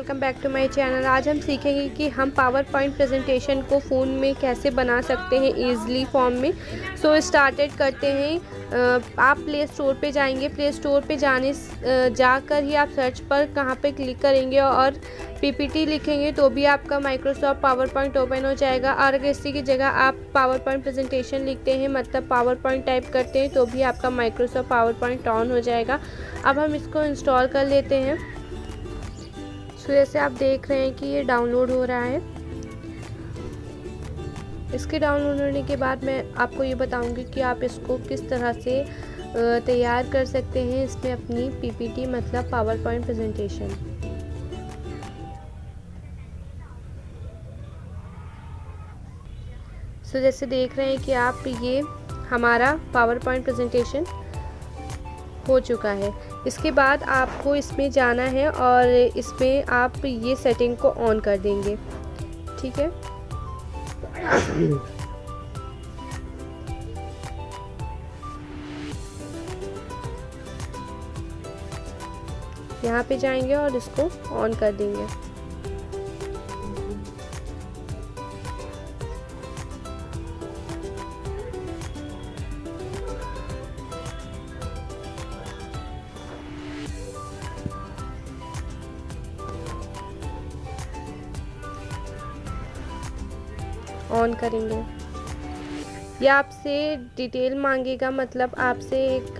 Welcome back to my channel. आज हम सीखेंगे कि हम पावर पॉइंट प्रेजेंटेशन को फ़ोन में कैसे बना सकते हैं ईज़िली फॉर्म में। सो स्टार्टेड करते हैं। आप प्ले स्टोर पे जाएंगे। प्ले स्टोर पे जाकर ही आप सर्च पर कहाँ पे क्लिक करेंगे और पीपीटी लिखेंगे तो भी आपका माइक्रोसॉफ्ट पावर पॉइंट ओपन हो जाएगा। और अगर इसी की जगह आप पावर पॉइंट प्रेजेंटेशन लिखते हैं, मतलब पावर पॉइंट टाइप करते हैं, तो भी आपका माइक्रोसॉफ्ट पावर पॉइंट ऑन हो जाएगा। अब हम इसको इंस्टॉल कर लेते हैं। सो जैसे आप देख रहे हैं कि ये डाउनलोड हो रहा है। इसके डाउनलोड होने के बाद मैं आपको ये बताऊंगी कि आप इसको किस तरह से तैयार कर सकते हैं इसमें अपनी पीपीटी, मतलब पावर पॉइंट प्रेजेंटेशन। सो जैसे देख रहे हैं कि आप ये हमारा पावर पॉइंट प्रेजेंटेशन हो चुका है। इसके बाद आपको इसमें जाना है और इसमें आप ये सेटिंग को ऑन कर देंगे, ठीक है। यहाँ पे जाएंगे और इसको ऑन कर देंगे। ऑन करेंगे, या आपसे डिटेल मांगेगा, मतलब आपसे एक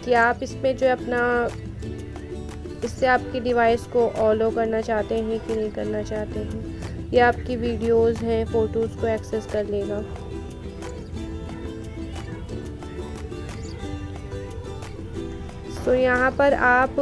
कि आप इसमें जो अपना इससे आपकी डिवाइस को ऑलो करना चाहते हैं कि नहीं करना चाहते हैं, या आपकी वीडियोस हैं, फ़ोटोज़ को एक्सेस कर लेगा। तो यहाँ पर आप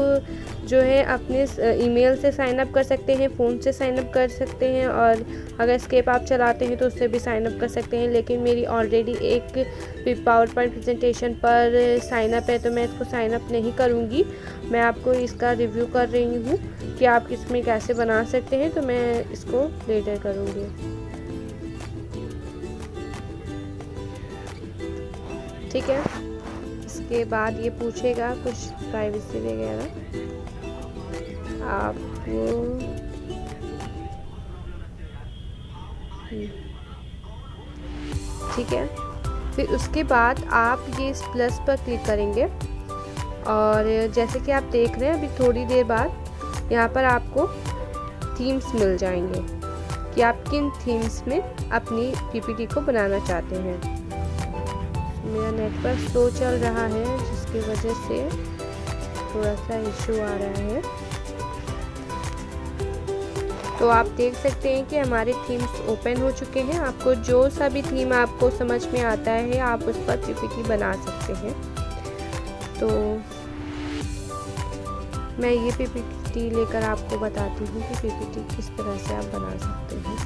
जो है अपने ईमेल से साइन अप कर सकते हैं, फ़ोन से साइन अप कर सकते हैं, और अगर स्केप आप चलाते हैं तो उससे भी साइन अप कर सकते हैं। लेकिन मेरी ऑलरेडी एक पावर पॉइंट प्रेजेंटेशन पर साइन अप है तो मैं इसको साइन अप नहीं करूँगी। मैं आपको इसका रिव्यू कर रही हूँ कि आप इसमें कैसे बना सकते हैं, तो मैं इसको लेटर करूँगी। ठीक है, इसके बाद ये पूछेगा कुछ प्राइवेसी वगैरह आपको। ठीक है, फिर उसके बाद आप ये इस प्लस पर क्लिक करेंगे और जैसे कि आप देख रहे हैं अभी थोड़ी देर बाद यहाँ पर आपको थीम्स मिल जाएंगे कि आप किन थीम्स में अपनी पीपीटी को बनाना चाहते हैं। मेरा नेटवर्क स्लो चल रहा है जिसकी वजह से थोड़ा सा इशू आ रहा है। तो आप देख सकते हैं कि हमारे थीम्स ओपन हो चुके हैं। आपको जो सा भी थीम आपको समझ में आता है आप उस पर पीपीटी बना सकते हैं। तो मैं ये पीपीटी लेकर आपको बताती हूँ कि पीपीटी किस तरह से आप बना सकते हैं।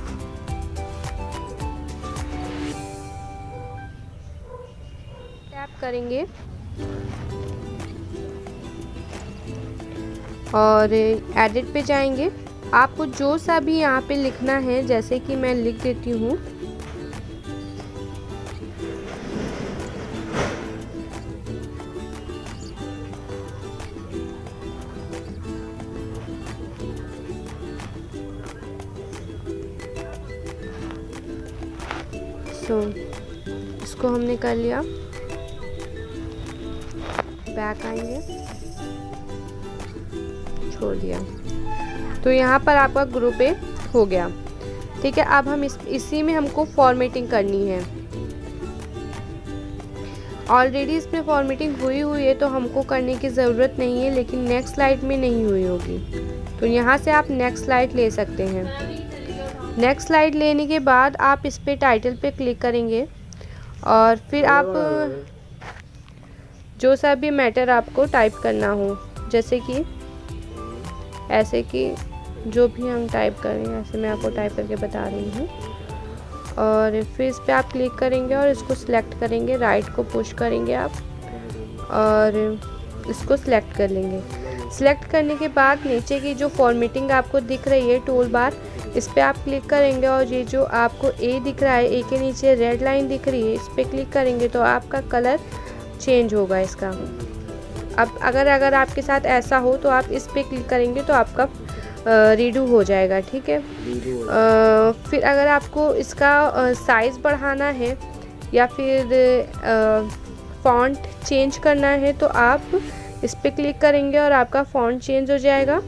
टैप करेंगे और एडिट पे जाएंगे। आपको जो सा भी यहाँ पे लिखना है, जैसे कि मैं लिख देती हूँ इसको हमने कर लिया। बैक आएंगे, छोड़ दिया, तो यहाँ पर आपका ग्रुप ए हो गया। ठीक है, अब हम इसी में हमको फॉर्मेटिंग करनी है। ऑलरेडी इसमें फॉर्मेटिंग हुई है तो हमको करने की ज़रूरत नहीं है, लेकिन नेक्स्ट स्लाइड में नहीं हुई होगी तो यहाँ से आप नेक्स्ट स्लाइड ले सकते हैं। नेक्स्ट स्लाइड लेने के बाद आप इस पे टाइटल पे क्लिक करेंगे और फिर आप जो सा भी मैटर आपको टाइप करना हो, जैसे कि ऐसे कि जो भी हम टाइप करें, ऐसे मैं आपको टाइप करके बता रही हूँ। और फिर इस पर आप क्लिक करेंगे और इसको सिलेक्ट करेंगे, राइट को पुश करेंगे आप और इसको सिलेक्ट कर लेंगे। सिलेक्ट करने के बाद नीचे की जो फॉर्मेटिंग आपको दिख रही है टूल बार, इस पर आप क्लिक करेंगे और ये जो आपको ए दिख रहा है, ए के नीचे रेड लाइन दिख रही है, इस पर क्लिक करेंगे तो आपका कलर चेंज होगा इसका। अब अगर आपके साथ ऐसा हो तो आप इस पे क्लिक करेंगे तो आपका रीडू हो जाएगा। ठीक है। फिर अगर आपको इसका साइज़ बढ़ाना है या फिर फ़ॉन्ट चेंज करना है तो आप इस पर क्लिक करेंगे और आपका फ़ॉन्ट चेंज हो जाएगा।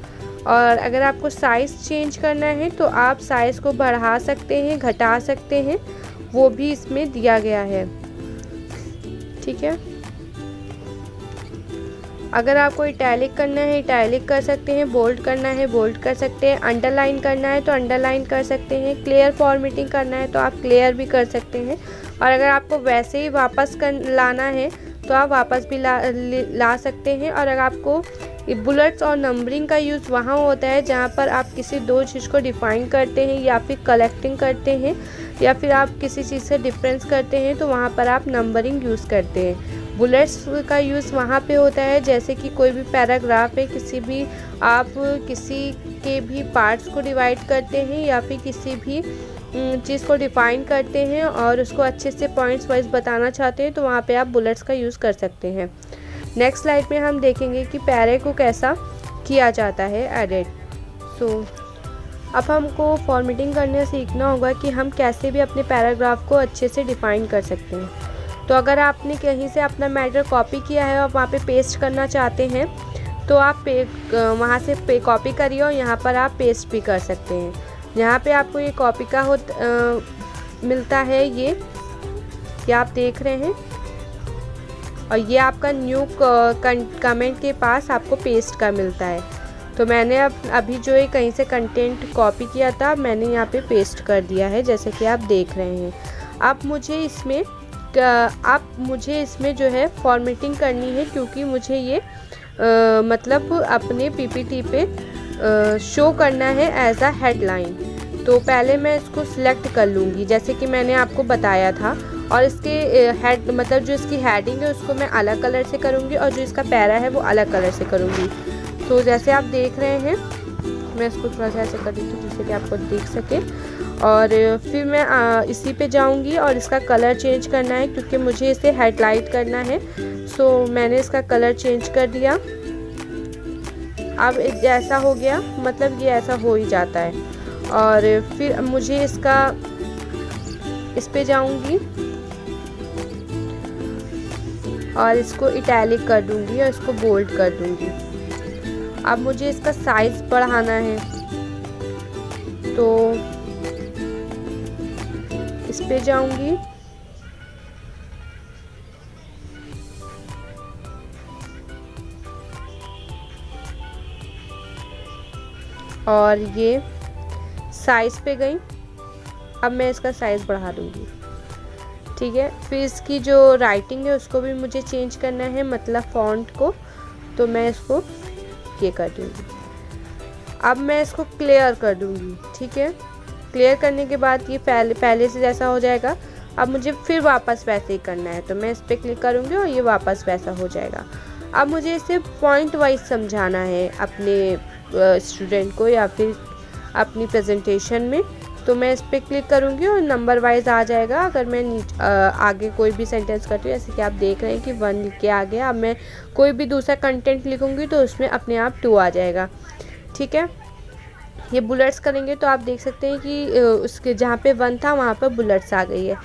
और अगर आपको साइज़ चेंज करना है तो आप साइज़ को बढ़ा सकते हैं, घटा सकते हैं, वो भी इसमें दिया गया है। ठीक है। अगर आपको इटैलिक करना है इटैलिक कर सकते हैं, बोल्ड करना है बोल्ड कर सकते हैं, अंडरलाइन करना है तो अंडरलाइन कर सकते हैं, क्लियर फॉर्मेटिंग करना है तो आप क्लियर भी कर सकते हैं। और अगर आपको वैसे ही वापस लाना है तो आप वापस भी ला सकते हैं। और अगर आपको बुलेट्स और नंबरिंग का यूज़ वहाँ होता है जहाँ पर आप किसी दो चीज़ को डिफ़ाइन करते हैं या फिर कलेक्टिंग करते हैं या फिर आप किसी चीज़ से डिफरेंस करते हैं, तो वहाँ पर आप नंबरिंग यूज़ करते हैं। बुलेट्स का यूज़ वहाँ पे होता है जैसे कि कोई भी पैराग्राफ है, किसी के भी पार्ट्स को डिवाइड करते हैं या फिर किसी भी चीज़ को डिफ़ाइन करते हैं और उसको अच्छे से पॉइंट्स वाइज बताना चाहते हैं, तो वहाँ पे आप बुलेट्स का यूज़ कर सकते हैं। नेक्स्ट स्लाइड में हम देखेंगे कि पैरे को कैसा किया जाता है एडिट। अब हमको फॉर्मेटिंग करने सीखना होगा कि हम कैसे भी अपने पैराग्राफ को अच्छे से डिफ़ाइन कर सकते हैं। तो अगर आपने कहीं से अपना मैटर कॉपी किया है और वहाँ पे पेस्ट करना चाहते हैं तो आप वहाँ से कॉपी करिए और यहाँ पर आप पेस्ट भी कर सकते हैं। यहाँ पे आपको ये कॉपी का मिलता है, ये आप देख रहे हैं, और ये आपका न्यू कमेंट के पास आपको पेस्ट का मिलता है। तो मैंने अभी जो कहीं से कंटेंट कॉपी किया था मैंने यहाँ पे पेस्ट कर दिया है, जैसे कि आप देख रहे हैं। अब मुझे इसमें जो है फॉर्मेटिंग करनी है क्योंकि मुझे ये मतलब अपने पीपीटी पे शो करना है एज अ हेडलाइन। तो पहले मैं इसको सिलेक्ट कर लूँगी जैसे कि मैंने आपको बताया था, और इसके मतलब जो इसकी हेडिंग है उसको मैं अलग कलर से करूँगी और जो इसका पैरा है वो अलग कलर से करूँगी। तो जैसे आप देख रहे हैं, मैं इसको थोड़ा सा ऐसे कर देती हूँ जिससे कि आपको दिख सके। और फिर मैं इसी पे जाऊँगी और इसका कलर चेंज करना है क्योंकि मुझे इसे हाईलाइट करना है। सो मैंने इसका कलर चेंज कर दिया। अब ऐसा हो गया, मतलब ये ऐसा हो ही जाता है। और फिर मुझे इस पे जाऊँगी और इसको इटैलिक कर दूँगी और इसको बोल्ड कर दूँगी। अब मुझे इसका साइज़ बढ़ाना है तो इस पे जाऊँगी और ये साइज़ पे गई। अब मैं इसका साइज़ बढ़ा दूँगी। ठीक है। फिर इसकी जो राइटिंग है उसको भी मुझे चेंज करना है, मतलब फ़ॉन्ट को, तो मैं इसको ये कर दूँगी। अब मैं इसको क्लियर कर दूँगी। ठीक है। क्लियर करने के बाद ये पहले से जैसा हो जाएगा। अब मुझे फिर वापस वैसे ही करना है तो मैं इस पर क्लिक करूँगी और ये वापस वैसा हो जाएगा। अब मुझे इसे पॉइंट वाइज समझाना है अपने स्टूडेंट को या फिर अपनी प्रेजेंटेशन में, तो मैं इस पर क्लिक करूँगी और नंबर वाइज आ जाएगा। अगर मैं आगे कोई भी सेंटेंस करती हूँ जैसे कि आप देख रहे हैं कि 1 लिख के आ गया, अब मैं कोई भी दूसरा कंटेंट लिखूँगी तो उसमें अपने आप 2 आ जाएगा। ठीक है। ये बुलेट्स करेंगे तो आप देख सकते हैं कि उसके जहाँ पे 1 था वहाँ पर बुलेट्स आ गई है।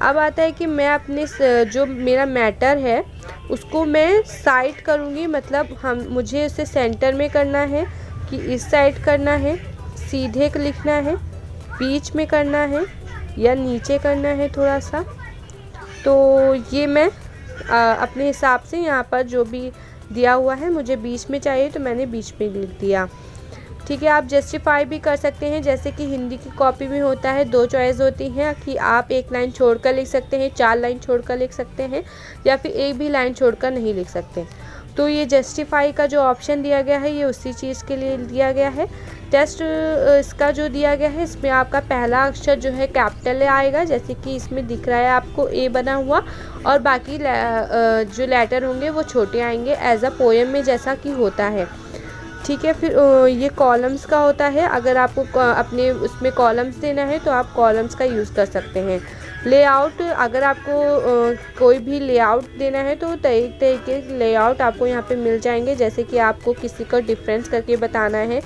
अब आता है कि मैं अपने जो मेरा मैटर है उसको मैं साइड करूँगी, मतलब मुझे उसे सेंटर में करना है कि इस साइड करना है, सीधे लिखना है, बीच में करना है या नीचे करना है थोड़ा सा। तो ये मैं अपने हिसाब से यहाँ पर जो भी दिया हुआ है मुझे बीच में चाहिए तो मैंने बीच में लिख दिया। ठीक है। आप जस्टिफाई भी कर सकते हैं, जैसे कि हिंदी की कॉपी में होता है 2 चॉइस होती हैं कि आप 1 लाइन छोड़कर लिख सकते हैं, 4 लाइन छोड़कर लिख सकते हैं या फिर एक भी लाइन छोड़कर नहीं लिख सकते। तो ये जस्टिफाई का जो ऑप्शन दिया गया है ये उसी चीज़ के लिए दिया गया है। टेस्ट इसका जो दिया गया है इसमें आपका पहला अक्षर जो है कैपिटल आएगा, जैसे कि इसमें दिख रहा है आपको ए बना हुआ, और बाकी जो लेटर होंगे वो छोटे आएंगे एज अ पोएम में जैसा कि होता है। ठीक है। फिर ये कॉलम्स का होता है, अगर आपको अपने उसमें कॉलम्स देना है तो आप कॉलम्स का यूज़ कर सकते हैं। लेआउट, अगर आपको कोई भी लेआउट देना है तो तरीके के लेआउट आपको यहाँ पे मिल जाएंगे। जैसे कि आपको किसी को डिफरेंस करके बताना है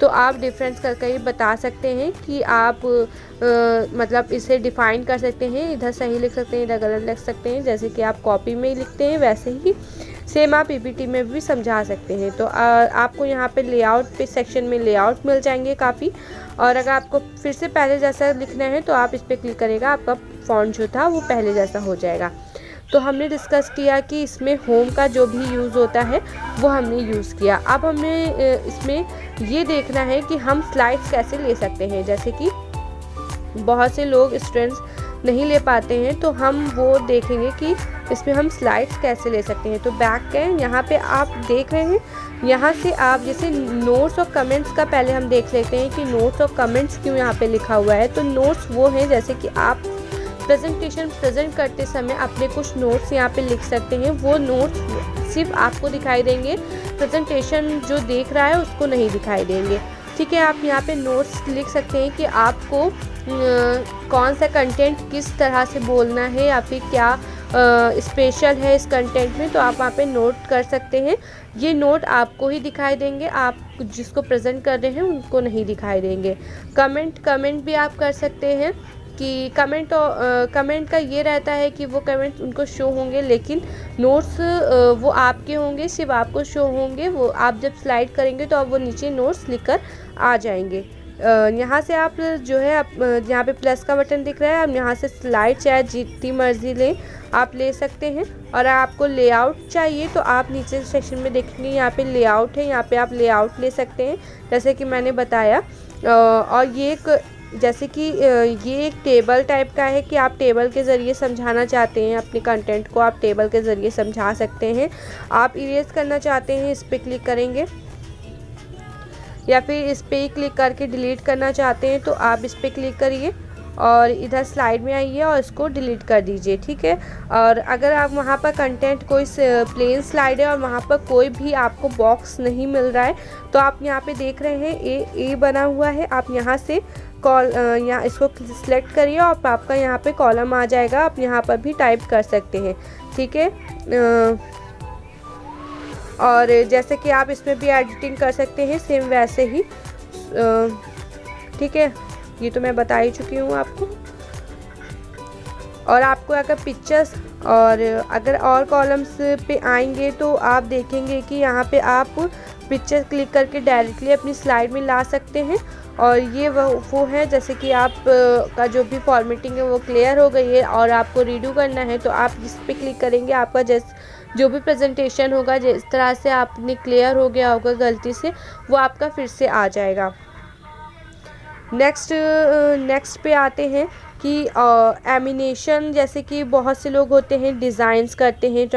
तो आप डिफरेंस करके ही बता सकते हैं कि आप मतलब इसे डिफ़ाइन कर सकते हैं। इधर सही लिख सकते हैं, इधर गलत लिख सकते हैं। जैसे कि आप कॉपी में ही लिखते हैं वैसे ही सेम आप पीपीटी में भी समझा सकते हैं। तो आपको यहाँ पे लेआउट पे सेक्शन में लेआउट मिल जाएंगे काफ़ी। और अगर आपको फिर से पहले जैसा लिखना है तो आप इस पर क्लिक करेगा, आपका फ़ॉन्ट जो था वो पहले जैसा हो जाएगा। तो हमने डिस्कस किया कि इसमें होम का जो भी यूज़ होता है वो हमने यूज़ किया। अब हमें इसमें ये देखना है कि हम स्लाइड्स कैसे ले सकते हैं। जैसे कि बहुत से लोग स्टूडेंट्स नहीं ले पाते हैं तो हम वो देखेंगे कि इसमें हम स्लाइड्स कैसे ले सकते हैं। तो बैक के यहाँ पे आप देख रहे हैं, यहाँ से आप जैसे नोट्स और कमेंट्स का पहले हम देख लेते हैं कि नोट्स और कमेंट्स क्यों यहाँ पे लिखा हुआ है। तो नोट्स वो हैं जैसे कि आप प्रेजेंटेशन प्रेजेंट करते समय अपने कुछ नोट्स यहाँ पे लिख सकते हैं। वो नोट्स सिर्फ आपको दिखाई देंगे, प्रेजेंटेशन जो देख रहा है उसको नहीं दिखाई देंगे। ठीक है, आप यहाँ पे नोट्स लिख सकते हैं कि आपको कौन सा कंटेंट किस तरह से बोलना है या फिर क्या स्पेशल है इस कंटेंट में, तो आप वहाँ पे नोट कर सकते हैं। ये नोट आपको ही दिखाई देंगे, आप जिसको प्रेजेंट कर रहे हैं उनको नहीं दिखाई देंगे। कमेंट भी आप कर सकते हैं कि कमेंट का ये रहता है कि वो कमेंट्स उनको शो होंगे, लेकिन नोट्स वो आपके होंगे, सिर्फ आपको शो होंगे। वो आप जब स्लाइड करेंगे तो अब वो नीचे नोट्स लिखकर आ जाएंगे। यहाँ से आप जो है आप यहाँ पे प्लस का बटन दिख रहा है, आप यहाँ से स्लाइड चाहे जितनी मर्जी लें आप ले सकते हैं। और आपको लेआउट चाहिए तो आप नीचे सेक्शन में देखेंगे यहाँ पे लेआउट है, यहाँ पे आप लेआउट ले सकते हैं जैसे कि मैंने बताया। और ये एक जैसे कि ये एक टेबल टाइप का है कि आप टेबल के ज़रिए समझाना चाहते हैं अपने कंटेंट को, आप टेबल के ज़रिए समझा सकते हैं। आप इरेज करना चाहते हैं, इस पर क्लिक करेंगे, या फिर इस पर ही क्लिक करके डिलीट करना चाहते हैं तो आप इस पर क्लिक करिए और इधर स्लाइड में आइए और इसको डिलीट कर दीजिए। ठीक है, और अगर आप वहाँ पर कंटेंट कोई प्लेन स्लाइड है और वहाँ पर कोई भी आपको बॉक्स नहीं मिल रहा है तो आप यहाँ पे देख रहे हैं ए बना हुआ है, आप यहाँ से यहाँ इसको सिलेक्ट करिए और आपका यहाँ पे कॉलम आ जाएगा, आप यहाँ पर भी टाइप कर सकते हैं। ठीक है, और जैसे कि आप इसमें भी एडिटिंग कर सकते हैं सेम वैसे ही। ठीक है, ये तो मैं बता ही चुकी हूँ आपको। और आपको अगर पिक्चर्स और अगर और कॉलम्स पे आएंगे तो आप देखेंगे कि यहाँ पे आप पिक्चर क्लिक करके डायरेक्टली अपनी स्लाइड में ला सकते हैं। और ये वो है जैसे कि आप का जो भी फॉर्मेटिंग है वो क्लियर हो गई है और आपको रीडू करना है तो आप इस पर क्लिक करेंगे, आपका जो भी प्रेजेंटेशन होगा जिस तरह से आपने क्लियर हो गया होगा गलती से वो आपका फिर से आ जाएगा। नेक्स्ट पे आते हैं कि एनिमेशन, जैसे कि बहुत से लोग होते हैं डिज़ाइंस करते हैं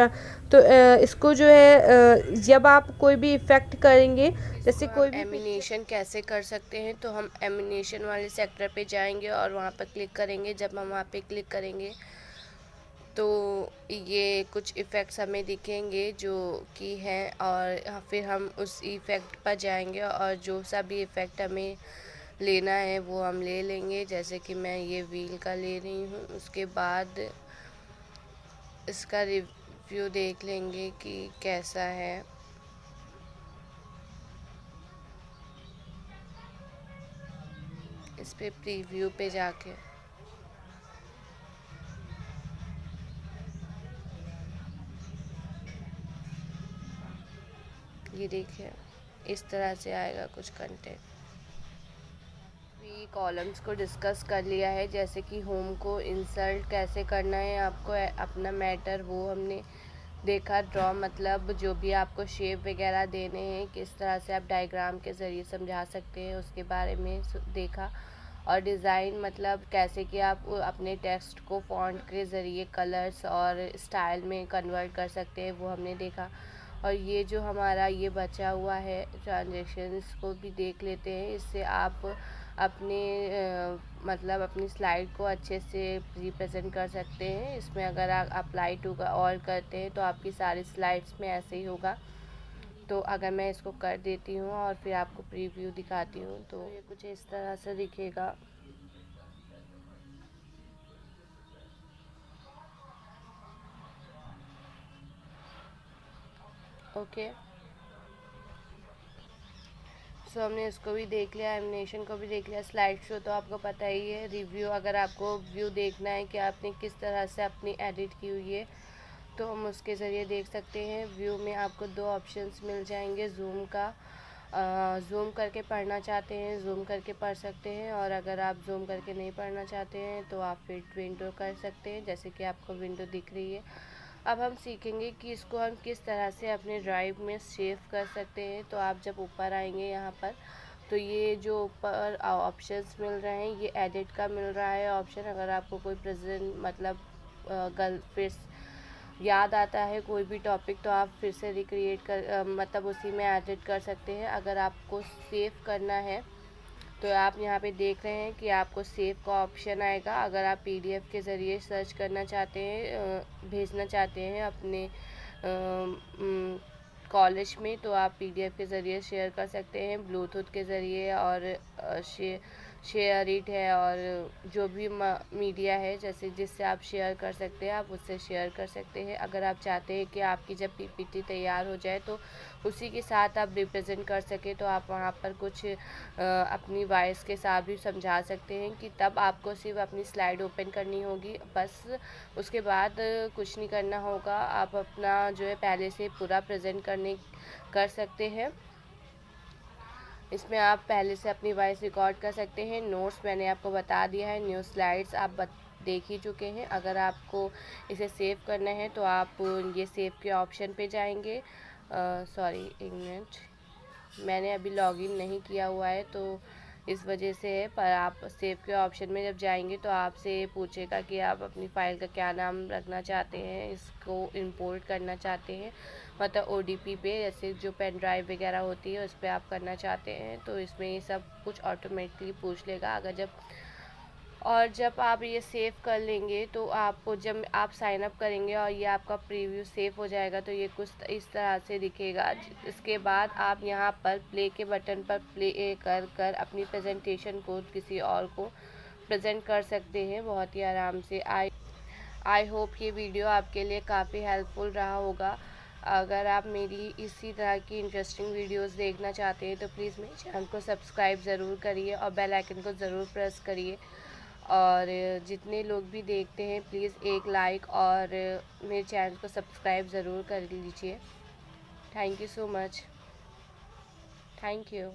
तो इसको जो है जब आप कोई भी इफ़ेक्ट करेंगे, जैसे कोई भी एनिमेशन कैसे कर सकते हैं तो हम एनिमेशन वाले सेक्टर पे जाएंगे और वहाँ पर क्लिक करेंगे। जब हम वहाँ पे क्लिक करेंगे तो ये कुछ इफ़ेक्ट्स हमें दिखेंगे जो कि हैं, और फिर हम उस इफ़ेक्ट पर जाएंगे और जो सा भी इफ़ेक्ट हमें लेना है वो हम ले लेंगे। जैसे कि मैं ये व्हील का ले रही हूँ, उसके बाद इसका रिव्यू देख लेंगे कि कैसा है। इस पे प्रीव्यू पे जाके ये देखिए इस तरह से आएगा कुछ कंटेंट। कॉलम्स को डिस्कस कर लिया है, जैसे कि होम को इंसर्ट कैसे करना है आपको अपना मैटर वो हमने देखा। ड्रॉ मतलब जो भी आपको शेप वगैरह देने हैं किस तरह से आप डायग्राम के ज़रिए समझा सकते हैं उसके बारे में देखा। और डिज़ाइन मतलब कैसे कि आप अपने टेक्स्ट को फॉन्ट के ज़रिए कलर्स और स्टाइल में कन्वर्ट कर सकते हैं वो हमने देखा। और ये जो हमारा ये बचा हुआ है ट्रांजेक्शन्स को भी देख लेते हैं। इससे आप अपने मतलब अपनी स्लाइड को अच्छे से रिप्रेजेंट कर सकते हैं। इसमें अगर आप अप्लाई टू का और करते हैं तो आपकी सारी स्लाइड्स में ऐसे ही होगा। तो अगर मैं इसको कर देती हूँ और फिर आपको प्रीव्यू दिखाती हूँ तो ये कुछ इस तरह से दिखेगा। ओके, सो हमने इसको भी देख लिया, एनिमेशन को भी देख लिया। स्लाइड शो तो आपको पता ही है। रिव्यू, अगर आपको व्यू देखना है कि आपने किस तरह से अपनी एडिट की हुई है तो हम उसके ज़रिए देख सकते हैं। व्यू में आपको दो ऑप्शंस मिल जाएंगे। जूम का जूम करके पढ़ना चाहते हैं, जूम करके पढ़ सकते हैं, और अगर आप जूम करके नहीं पढ़ना चाहते हैं तो आप फिर विंडो कर सकते हैं, जैसे कि आपको विंडो दिख रही है। अब हम सीखेंगे कि इसको हम किस तरह से अपने ड्राइव में सेव कर सकते हैं। तो आप जब ऊपर आएंगे यहाँ पर, तो ये जो ऊपर ऑप्शंस मिल रहे हैं, ये एडिट का मिल रहा है ऑप्शन। अगर आपको कोई प्रेजेंट मतलब फिर याद आता है कोई भी टॉपिक, तो आप फिर से रिक्रिएट कर मतलब उसी में एडिट कर सकते हैं। अगर आपको सेव करना है तो आप यहाँ पे देख रहे हैं कि आपको सेव का ऑप्शन आएगा। अगर आप पीडीएफ के ज़रिए सर्च करना चाहते हैं, भेजना चाहते हैं अपने कॉलेज में, तो आप पीडीएफ के ज़रिए शेयर कर सकते हैं ब्लूटूथ के ज़रिए, और शेयर इट है, और जो भी मीडिया है जैसे जिससे आप शेयर कर सकते हैं आप उससे शेयर कर सकते हैं। अगर आप चाहते हैं कि आपकी जब पीपीटी तैयार हो जाए तो उसी के साथ आप रिप्रेजेंट कर सकें, तो आप वहाँ पर कुछ अपनी वॉइस के साथ भी समझा सकते हैं कि तब आपको सिर्फ अपनी स्लाइड ओपन करनी होगी बस। उसके बाद कुछ नहीं करना होगा, आप अपना जो है पहले से पूरा प्रेजेंट कर सकते हैं। इसमें आप पहले से अपनी वॉइस रिकॉर्ड कर सकते हैं। नोट्स मैंने आपको बता दिया है, न्यू स्लाइड्स आप देख ही चुके हैं। अगर आपको इसे सेव करना है तो आप ये सेव के ऑप्शन पे जाएंगे। सॉरी, एक मिनट, मैंने अभी लॉगिन नहीं किया हुआ है तो इस वजह से है। पर आप सेव के ऑप्शन में जब जाएंगे तो आपसे पूछेगा कि आप अपनी फ़ाइल का क्या नाम रखना चाहते हैं, इसको इंपोर्ट करना चाहते हैं मतलब ओडीपी पे, जैसे जो पेन ड्राइव वगैरह होती है उस पर आप करना चाहते हैं, तो इसमें ये सब कुछ ऑटोमेटिकली पूछ लेगा। जब आप ये सेव कर लेंगे तो आपको जब आप साइन अप करेंगे और ये आपका प्रीव्यू सेव हो जाएगा तो ये कुछ इस तरह से दिखेगा। इसके बाद आप यहाँ पर प्ले के बटन पर प्ले कर अपनी प्रेजेंटेशन को किसी और को प्रेजेंट कर सकते हैं बहुत ही आराम से। आई होप ये वीडियो आपके लिए काफ़ी हेल्पफुल रहा होगा। अगर आप मेरी इसी तरह की इंटरेस्टिंग वीडियोस देखना चाहते हैं तो प्लीज़ मेरे चैनल को सब्सक्राइब ज़रूर करिए और बेल आइकन को ज़रूर प्रेस करिए। और जितने लोग भी देखते हैं प्लीज़ एक लाइक और मेरे चैनल को सब्सक्राइब ज़रूर कर लीजिए। Thank you so much. Thank you.